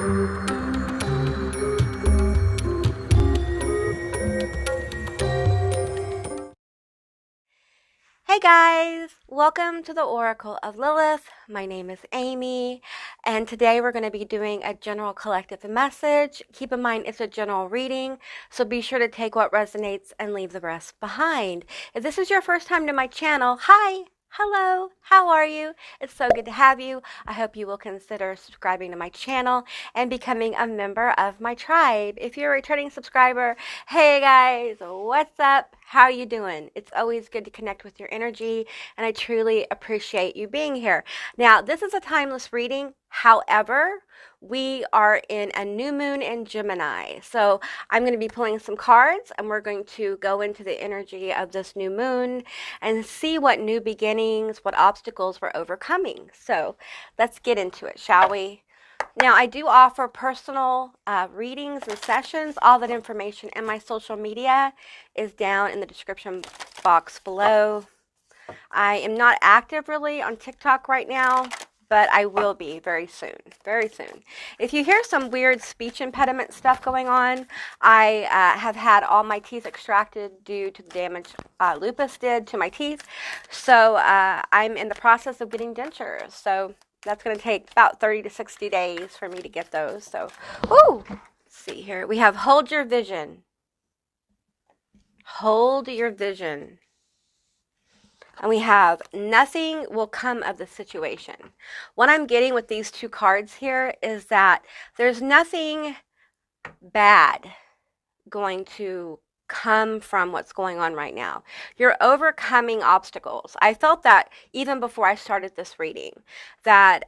Hey guys, welcome to the Oracle of Lilith. My name is Amy, and today we're going to be doing a general collective message. Keep in mind it's a general reading, so be sure to take what resonates and leave the rest behind. If this is your first time to my channel, hi! Hello, how are you? It's so good to have you. I hope you will consider subscribing to my channel and becoming a member of my tribe. If you're a returning subscriber, hey guys, what's up? How are you doing? It's always good to connect with your energy, and I truly appreciate you being here. Now, this is a timeless reading. However, we are in a new moon in Gemini. So I'm going to be pulling some cards, and we're going to go into the energy of this new moon and see what new beginnings, what obstacles we're overcoming. So let's get into it, shall we? Now, I do offer personal readings and sessions. All that information in my social media is down in the description box below. I am not active really on TikTok right now, but I will be very soon, very soon. If you hear some weird speech impediment stuff going on, I have had all my teeth extracted due to the damage lupus did to my teeth. So I'm in the process of getting dentures. So that's going to take about 30 to 60 days for me to get those. So, ooh, let's see here. We have hold your vision. Hold your vision. And we have nothing will come of the situation. What I'm getting with these two cards here is that there's nothing bad going to come from what's going on right now. You're overcoming obstacles. I felt that even before I started this reading, that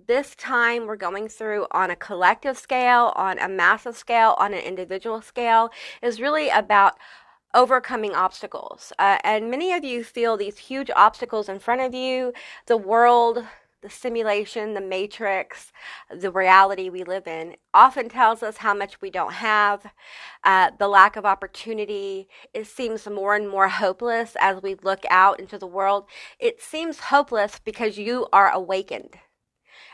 this time we're going through on a collective scale, on a massive scale, on an individual scale, is really about overcoming obstacles. And many of you feel these huge obstacles in front of you, the world, the simulation, the matrix, the reality we live in often tells us how much we don't have, the lack of opportunity. It seems more and more hopeless as we look out into the world. It seems hopeless because you are awakened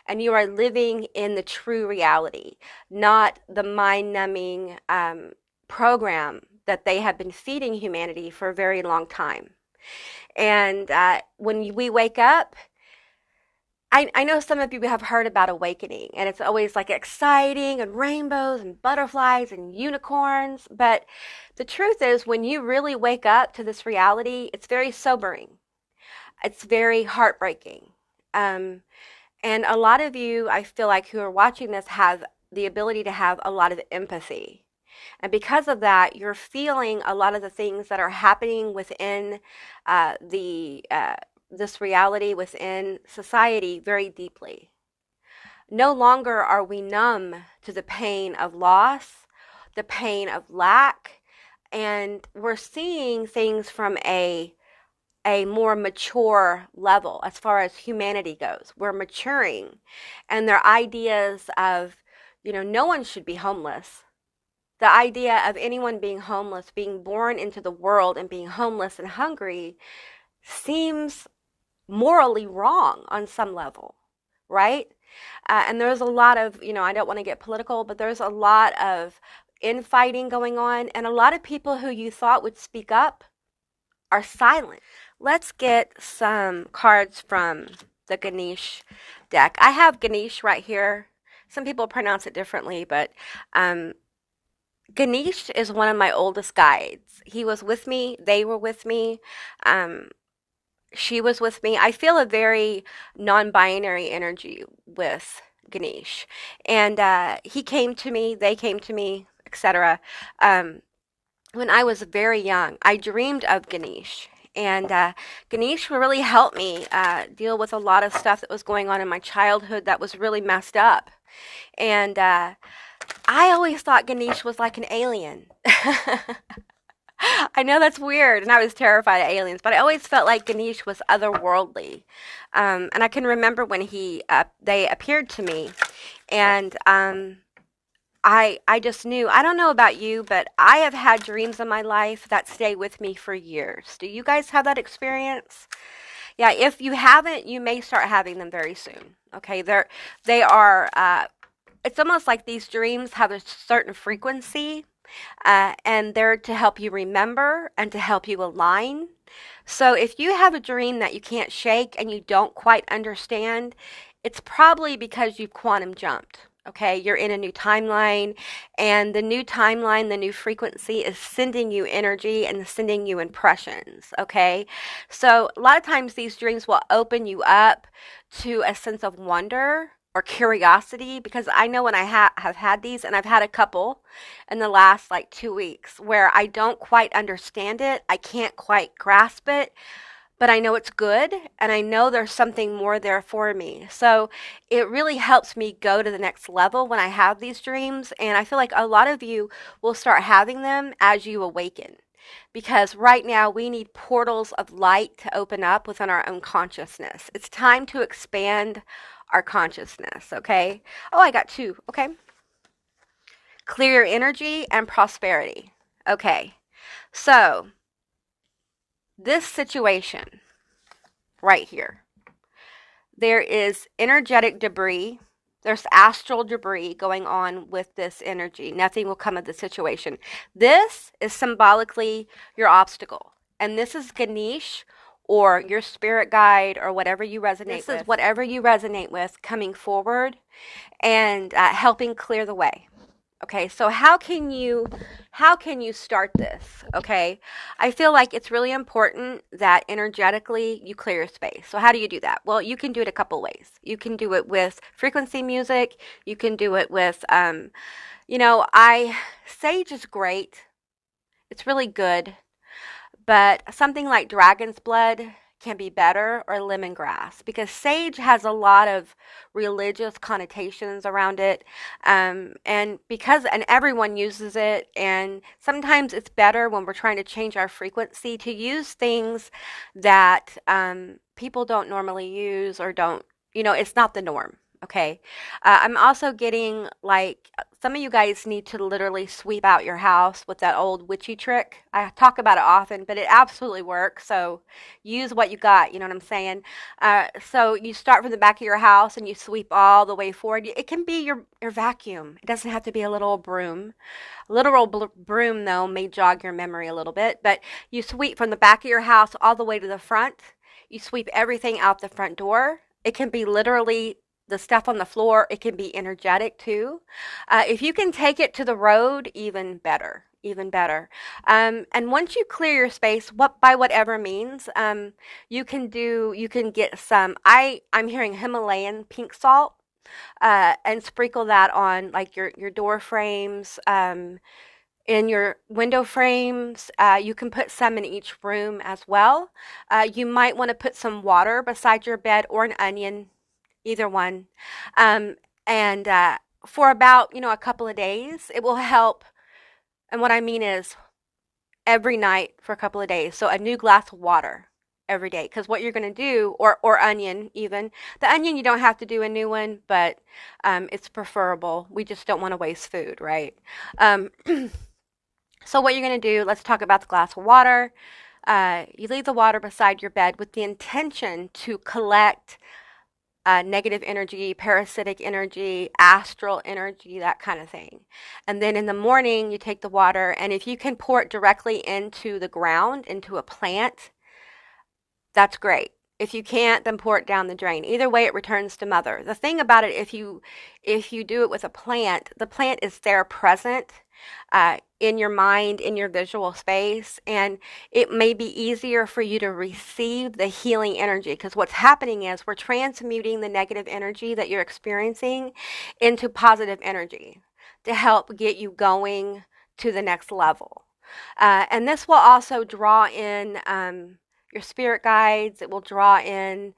and you are living in the true reality, not the mind-numbing program that they have been feeding humanity for a very long time. And when we wake up, I know some of you have heard about awakening, and it's always like exciting and rainbows and butterflies and unicorns. But the truth is, when you really wake up to this reality, it's very sobering. It's very heartbreaking. And a lot of you, I feel like, who are watching this have the ability to have a lot of empathy. And because of that, you're feeling a lot of the things that are happening within this reality, within society, very deeply. No longer are we numb to the pain of loss, the pain of lack, and we're seeing things from a more mature level as far as humanity goes. We're maturing, and their ideas of, no one should be homeless. The idea of anyone being homeless, being born into the world and being homeless and hungry seems morally wrong on some level, right? And there's a lot of, I don't want to get political, but there's a lot of infighting going on, and a lot of people who you thought would speak up are silent. Let's get some cards from the Ganesh deck. I have Ganesh right here. Some people pronounce it differently, but Ganesh is one of my oldest guides. He was with me. They were with me. She was with me. I feel a very non-binary energy with Ganesh. And he came to me. They came to me, etc. When I was very young, I dreamed of Ganesh. And Ganesh really helped me deal with a lot of stuff that was going on in my childhood that was really messed up. And I always thought Ganesh was like an alien. I know that's weird, and I was terrified of aliens, but I always felt like Ganesh was otherworldly. And I can remember when they appeared to me, and I just knew. I don't know about you, but I have had dreams in my life that stay with me for years. Do you guys have that experience? Yeah, if you haven't, you may start having them very soon. Okay, they are it's almost like these dreams have a certain frequency, and they're to help you remember and to help you align. So if you have a dream that you can't shake and you don't quite understand, it's probably because you've quantum jumped. Okay, you're in a new timeline, and the new timeline, the new frequency is sending you energy and sending you impressions. Okay, so a lot of times these dreams will open you up to a sense of wonder or curiosity, because I know when I have had these, and I've had a couple in the last like 2 weeks where I don't quite understand it, I can't quite grasp it, but I know it's good, and I know there's something more there for me. So it really helps me go to the next level when I have these dreams. And I feel like a lot of you will start having them as you awaken. Because right now we need portals of light to open up within our own consciousness. It's time to expand our consciousness, okay? Oh, I got two, okay. Clear your energy and prosperity. Okay, so this situation right here, there is energetic debris, there's astral debris going on with this energy. Nothing will come of the situation. This is symbolically your obstacle, and this is Ganesh or your spirit guide or whatever you resonate with. This is whatever you resonate with coming forward and helping clear the way. Okay, so how can you start this? Okay, I feel like it's really important that energetically you clear your space. So how do you do that? Well, you can do it a couple ways. You can do it with frequency music. You can do it with, sage is great. It's really good, but something like dragon's blood can be better, or lemongrass, because sage has a lot of religious connotations around it, and everyone uses it, and sometimes it's better when we're trying to change our frequency to use things that people don't normally use, or don't, it's not the norm. Okay. I'm also getting like some of you guys need to literally sweep out your house with that old witchy trick. I talk about it often, but it absolutely works. So use what you got. You know what I'm saying? So you start from the back of your house and you sweep all the way forward. It can be your vacuum. It doesn't have to be a little broom. A literal broom, though, may jog your memory a little bit. But you sweep from the back of your house all the way to the front. You sweep everything out the front door. It can be literally the stuff on the floor. It can be energetic too. If you can take it to the road, even better, even better. And once you clear your space, by whatever means, you can get some, I'm hearing Himalayan pink salt, and sprinkle that on like your door frames, in your window frames. You can put some in each room as well. You might want to put some water beside your bed, or an onion, either one. And for about, a couple of days, it will help. And what I mean is every night for a couple of days. So a new glass of water every day. Because what you're going to do, or onion even. The onion, you don't have to do a new one, but it's preferable. We just don't want to waste food, right? So what you're going to do, let's talk about the glass of water. You leave the water beside your bed with the intention to collect negative energy, parasitic energy, astral energy, that kind of thing. And then in the morning, you take the water, and if you can pour it directly into the ground, into a plant, that's great. If you can't, then pour it down the drain. Either way, it returns to mother. The thing about it, if you do it with a plant, the plant is there present in your mind, in your visual space, and it may be easier for you to receive the healing energy, because what's happening is we're transmuting the negative energy that you're experiencing into positive energy to help get you going to the next level. And this will also draw in your spirit guides. It will draw in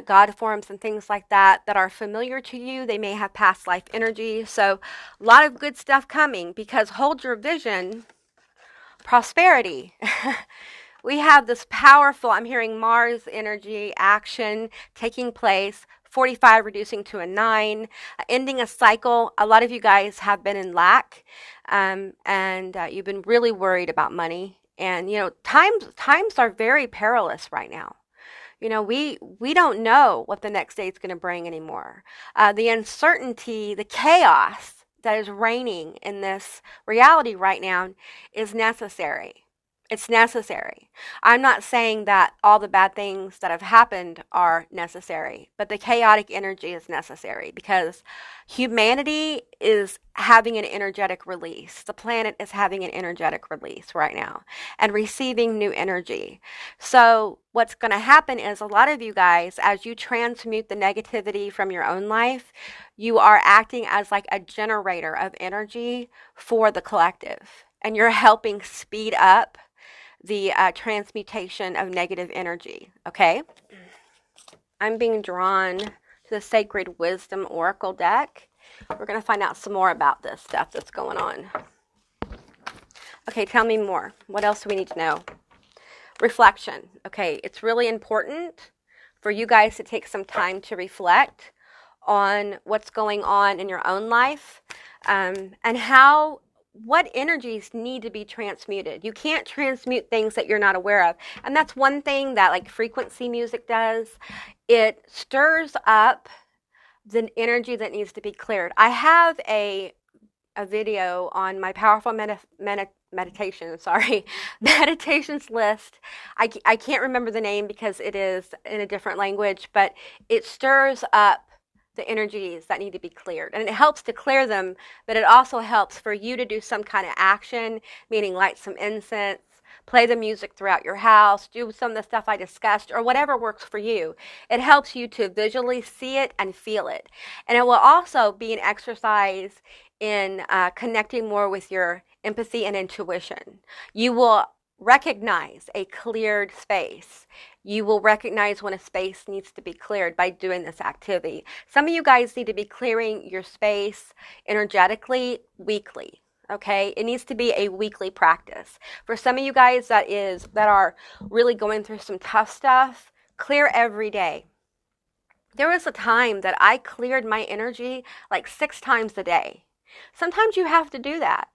God forms and things like that are familiar to you. They may have past life energy. So a lot of good stuff coming, because hold your vision, prosperity. We have this powerful, I'm hearing Mars energy action taking place, 45 reducing to a 9, ending a cycle. A lot of you guys have been in lack, and you've been really worried about money. And times are very perilous right now. You know, we don't know what the next day is going to bring anymore. The uncertainty, the chaos that is reigning in this reality right now is necessary. It's necessary. I'm not saying that all the bad things that have happened are necessary, but the chaotic energy is necessary because humanity is having an energetic release. The planet is having an energetic release right now and receiving new energy. So, what's going to happen is a lot of you guys, as you transmute the negativity from your own life, you are acting as like a generator of energy for the collective. And you're helping speed up the transmutation of negative energy. Okay? I'm being drawn to the Sacred Wisdom Oracle deck. We're going to find out some more about this stuff that's going on. Okay, tell me more. What else do we need to know? Reflection. Okay, it's really important for you guys to take some time to reflect on what's going on in your own life, and what energies need to be transmuted. You can't transmute things that you're not aware of. And that's one thing that like frequency music does. It stirs up the energy that needs to be cleared. I have a video on my powerful meditations list. I can't remember the name because it is in a different language, but it stirs up the energies that need to be cleared. And it helps to clear them, but it also helps for you to do some kind of action, meaning light some incense, play the music throughout your house, do some of the stuff I discussed, or whatever works for you. It helps you to visually see it and feel it. And it will also be an exercise in connecting more with your empathy and intuition. You will recognize a cleared space. You will recognize when a space needs to be cleared by doing this activity. Some of you guys need to be clearing your space energetically weekly. Okay, it needs to be a weekly practice. For some of you guys that are really going through some tough stuff, clear every day. There was a time that I cleared my energy like 6 times a day. Sometimes you have to do that.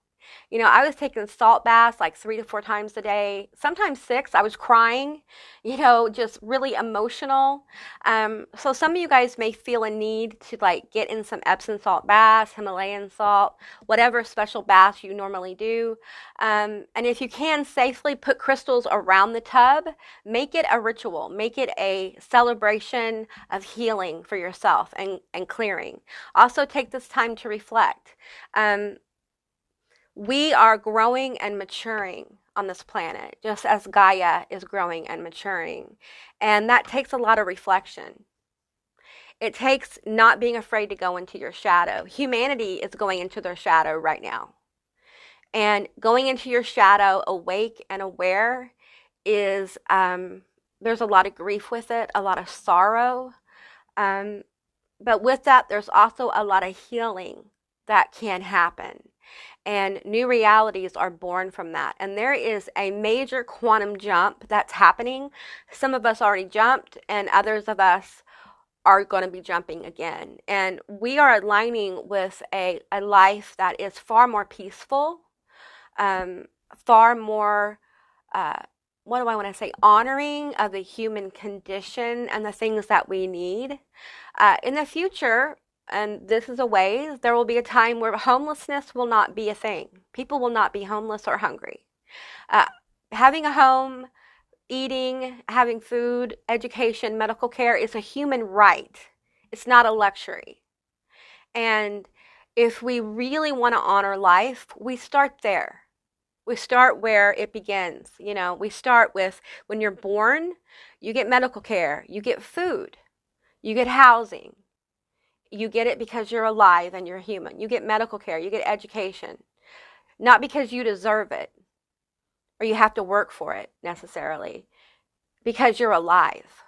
You know, I was taking salt baths like 3 to 4 times a day, sometimes 6. I was crying, you know, just really emotional. So some of you guys may feel a need to like get in some Epsom salt baths, Himalayan salt, whatever special baths you normally do. And if you can safely put crystals around the tub, make it a ritual, make it a celebration of healing for yourself and clearing. Also take this time to reflect. We are growing and maturing on this planet, just as Gaia is growing and maturing. And that takes a lot of reflection. It takes not being afraid to go into your shadow. Humanity is going into their shadow right now. And going into your shadow, awake and aware, is there's a lot of grief with it, a lot of sorrow. But with that, there's also a lot of healing that can happen. And new realities are born from that. And there is a major quantum jump that's happening. Some of us already jumped, and others of us are going to be jumping again. And we are aligning with a life that is far more peaceful, far more, what do I want to say, honoring of the human condition and the things that we need. In the future, and this is a way, there will be a time where homelessness will not be a thing. People will not be homeless or hungry. Having a home, eating, having food, education, medical care is a human right. It's not a luxury. And if we really want to honor life, we start there. We start where it begins. You know, we start with when you're born, you get medical care, you get food, you get housing. You get it because you're alive and you're human. You get medical care, you get education. Not because you deserve it or you have to work for it necessarily, because you're alive.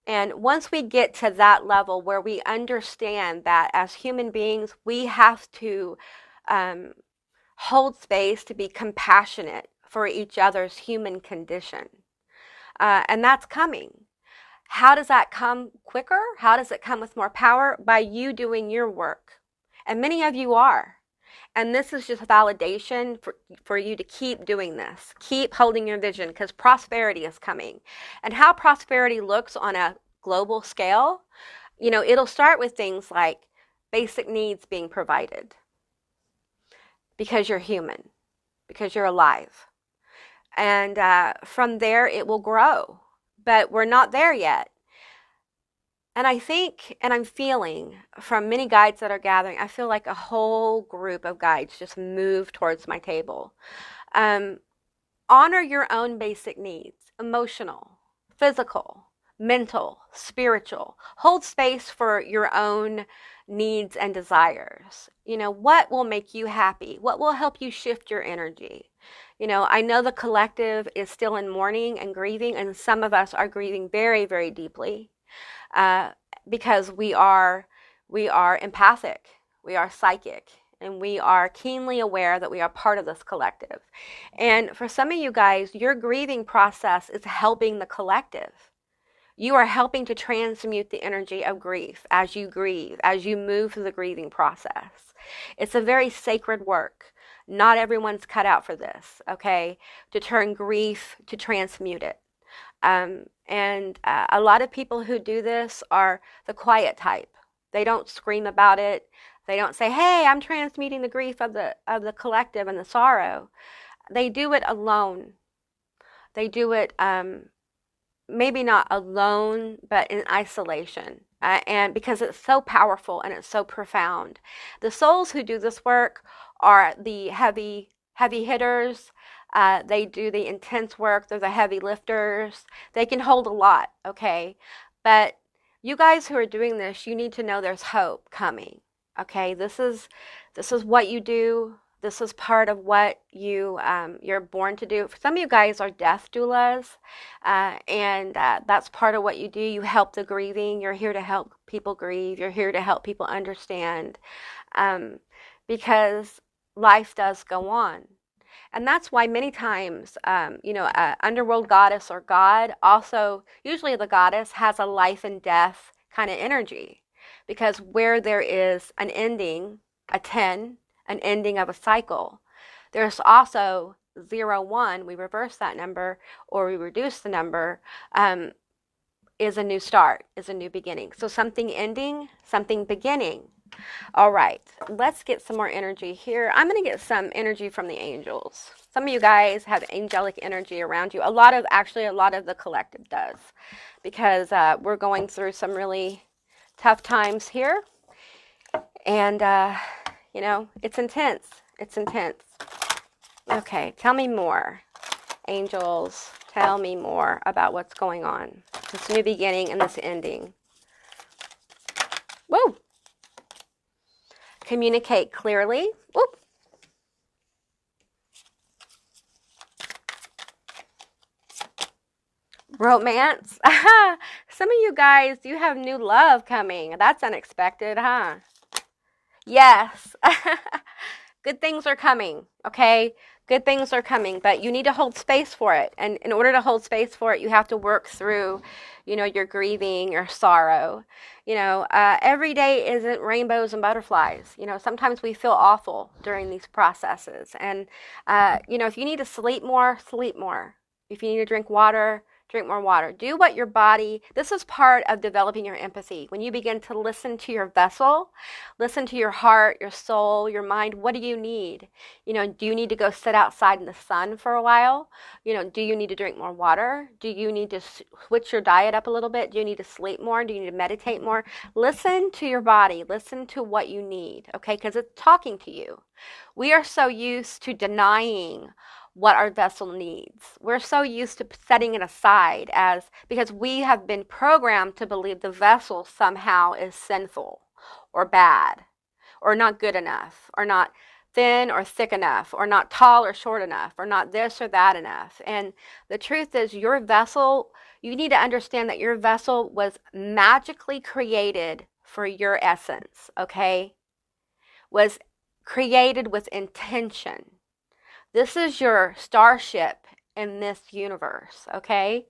And once we get to that level where we understand that as human beings, we have to hold space to be compassionate for each other's human condition. And that's coming. How does that come quicker? How does it come with more power? By you doing your work. And many of you are. And this is just validation for you to keep doing this. Keep holding your vision, because prosperity is coming. And how prosperity looks on a global scale, it'll start with things like basic needs being provided, because you're human, because you're alive. And from there, it will grow. But we're not there yet. And I think, and I'm feeling from many guides that are gathering, I feel like a whole group of guides just move towards my table. Honor your own basic needs: emotional, physical, mental, spiritual. Hold space for your own needs and desires. What will make you happy? What will help you shift your energy? I know the collective is still in mourning and grieving, and some of us are grieving very, very deeply. Because we are empathic, we are psychic, and we are keenly aware that we are part of this collective. And for some of you guys, your grieving process is helping the collective. You are helping to transmute the energy of grief as you grieve, as you move through the grieving process. It's a very sacred work. Not everyone's cut out for this, okay? To turn grief, to transmute it. And a lot of people who do this are the quiet type. They don't scream about it. They don't say, hey, I'm transmuting the grief of the collective and the sorrow. They do it alone. They do it maybe not alone, but in isolation. And because it's so powerful and it's so profound. The souls who do this work are the heavy hitters. They do the intense work. They're the heavy lifters. They can hold a lot, okay? But you guys who are doing this, you need to know there's hope coming, okay? This is what you do. This is part of what you're born to do. Some of you guys are death doulas, and that's part of what you do. You help the grieving. You're here to help people grieve. You're here to help people understand, because life does go on. And that's why many times, underworld goddess or god, also usually the goddess, has a life and death kind of energy. Because where there is an ending, a 10, an ending of a cycle, there's also 0, 1, we reverse that number or we reduce the number, is a new start, is a new beginning. So something ending, something beginning. All right, let's get some more energy here. I'm going to get some energy from the angels. Some of you guys have angelic energy around you. A lot of the collective does, because we're going through some really tough times here. And, it's intense. It's intense. Okay, tell me more. Angels, tell me more about what's going on. This new beginning and this ending. Whoa. Communicate clearly. Whoop. Romance. Some of you guys, you have new love coming. That's unexpected, huh? Yes. Good things are coming, okay? Good things are coming, but you need to hold space for it. And in order to hold space for it, you have to work through, your grieving, your sorrow. Every day isn't rainbows and butterflies. Sometimes we feel awful during these processes. And, if you need to sleep more, sleep more. If you need to drink water, drink more water. Do what your body, this is part of developing your empathy. When you begin to listen to your vessel, listen to your heart, your soul, your mind, what do you need? Do you need to go sit outside in the sun for a while? Do you need to drink more water? Do you need to switch your diet up a little bit? Do you need to sleep more? Do you need to meditate more? Listen to your body. Listen to what you need, okay? Because it's talking to you. We are so used to denying what our vessel needs. We're so used to setting it aside because we have been programmed to believe the vessel somehow is sinful or bad or not good enough or not thin or thick enough or not tall or short enough or not this or that enough. And the truth is, your vessel, you need to understand that your vessel was magically created for your essence, okay? Was created with intention. This is your starship in this universe, okay?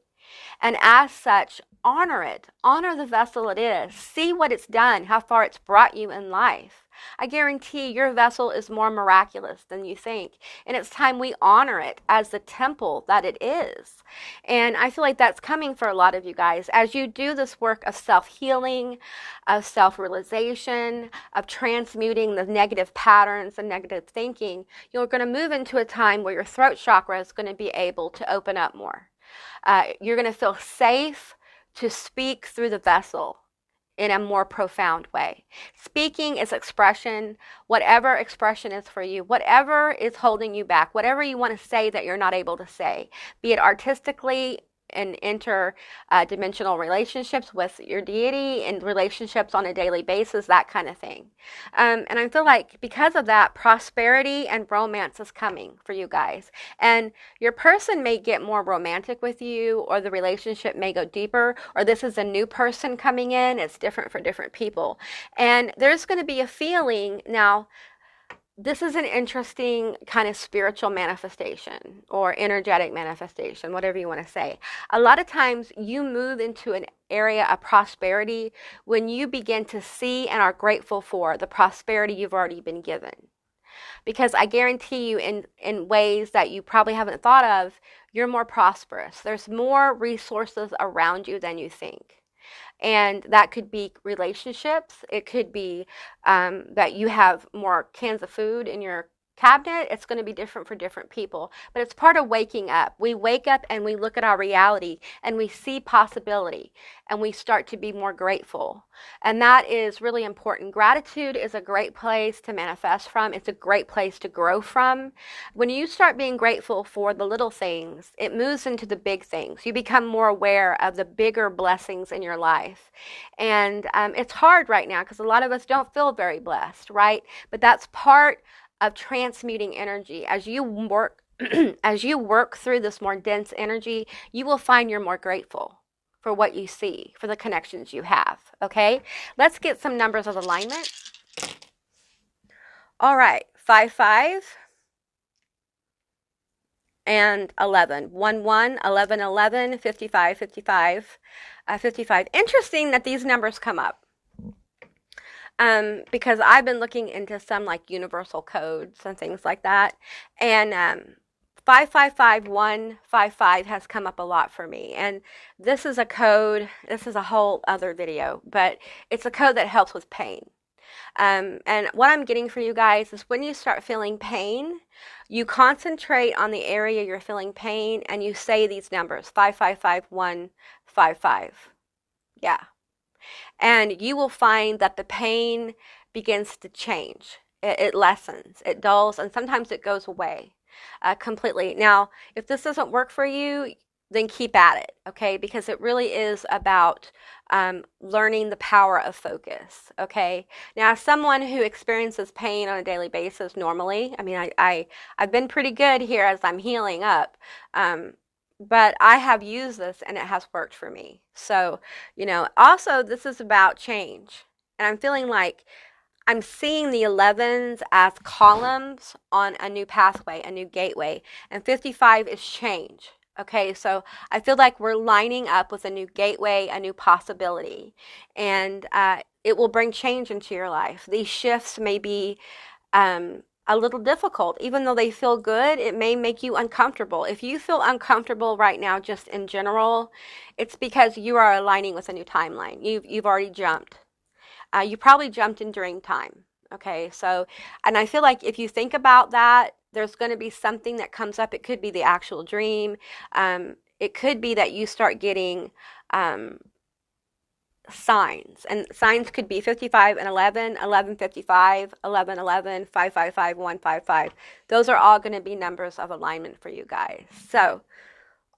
And as such, honor it. Honor the vessel it is. See what it's done, how far it's brought you in life. I guarantee your vessel is more miraculous than you think. And it's time we honor it as the temple that it is. And I feel like that's coming for a lot of you guys. As you do this work of self-healing, of self-realization, of transmuting the negative patterns and negative thinking, you're going to move into a time where your throat chakra is going to be able to open up more. You're going to feel safe to speak through the vessel in a more profound way. Speaking is expression, whatever expression is for you, whatever is holding you back, whatever you want to say that you're not able to say, be it artistically, in interdimensional relationships with your deity, and relationships on a daily basis, that kind of thing. And I feel like because of that, prosperity and romance is coming for you guys. And your person may get more romantic with you, or the relationship may go deeper, or this is a new person coming in. It's different for different people. And there's going to be a feeling now. This is an interesting kind of spiritual manifestation or energetic manifestation, whatever you want to say. A lot of times you move into an area of prosperity when you begin to see and are grateful for the prosperity you've already been given. Because I guarantee you, in ways that you probably haven't thought of, you're more prosperous. There's more resources around you than you think. And that could be relationships. It could be that you have more cans of food in your cabinet. It's going to be different for different people. But it's part of waking up. We wake up and we look at our reality and we see possibility and we start to be more grateful. And that is really important. Gratitude is a great place to manifest from. It's a great place to grow from. When you start being grateful for the little things, it moves into the big things. You become more aware of the bigger blessings in your life. And it's hard right now because a lot of us don't feel very blessed, right? But that's part of transmuting energy. As you work as you work through this more dense energy, you will find you're more grateful for what you see, for the connections you have. Okay, let's get some numbers of alignment. All right, 5, 5 and 11. 1, 1, 11, 11, 55, 55, 55. Interesting that these numbers come up. Because I've been looking into some like universal codes and things like that. And 555155 has come up a lot for me. And this is a code, this is a whole other video, but it's a code that helps with pain. And what I'm getting for you guys is when you start feeling pain, you concentrate on the area you're feeling pain and you say these numbers, 555155. Yeah. And you will find that the pain begins to change. It lessens, it dulls, and sometimes it goes away completely. Now, if this doesn't work for you, then keep at it, okay? Because it really is about learning the power of focus, okay? Now, as someone who experiences pain on a daily basis normally, I mean, I've been pretty good here as I'm healing up. But I have used this and it has worked for me. So, also this is about change. And I'm feeling like I'm seeing the 11s as columns on a new pathway, a new gateway. And 55 is change. Okay, so I feel like we're lining up with a new gateway, a new possibility. And it will bring change into your life. These shifts may be a little difficult. Even though they feel good, it may make you uncomfortable. If you feel uncomfortable right now just in general, it's because you are aligning with a new timeline. You've already jumped. You probably jumped in during time. Okay, so, and I feel like if you think about that, there's going to be something that comes up. It could be the actual dream. It could be that you start getting signs, and signs could be 55 and 11, 1155, 1111, 555, 155. Those are all going to be numbers of alignment for you guys. So,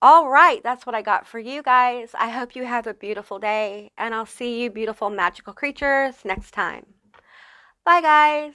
all right, that's what I got for you guys. I hope you have a beautiful day, and I'll see you beautiful magical creatures next time. Bye, guys.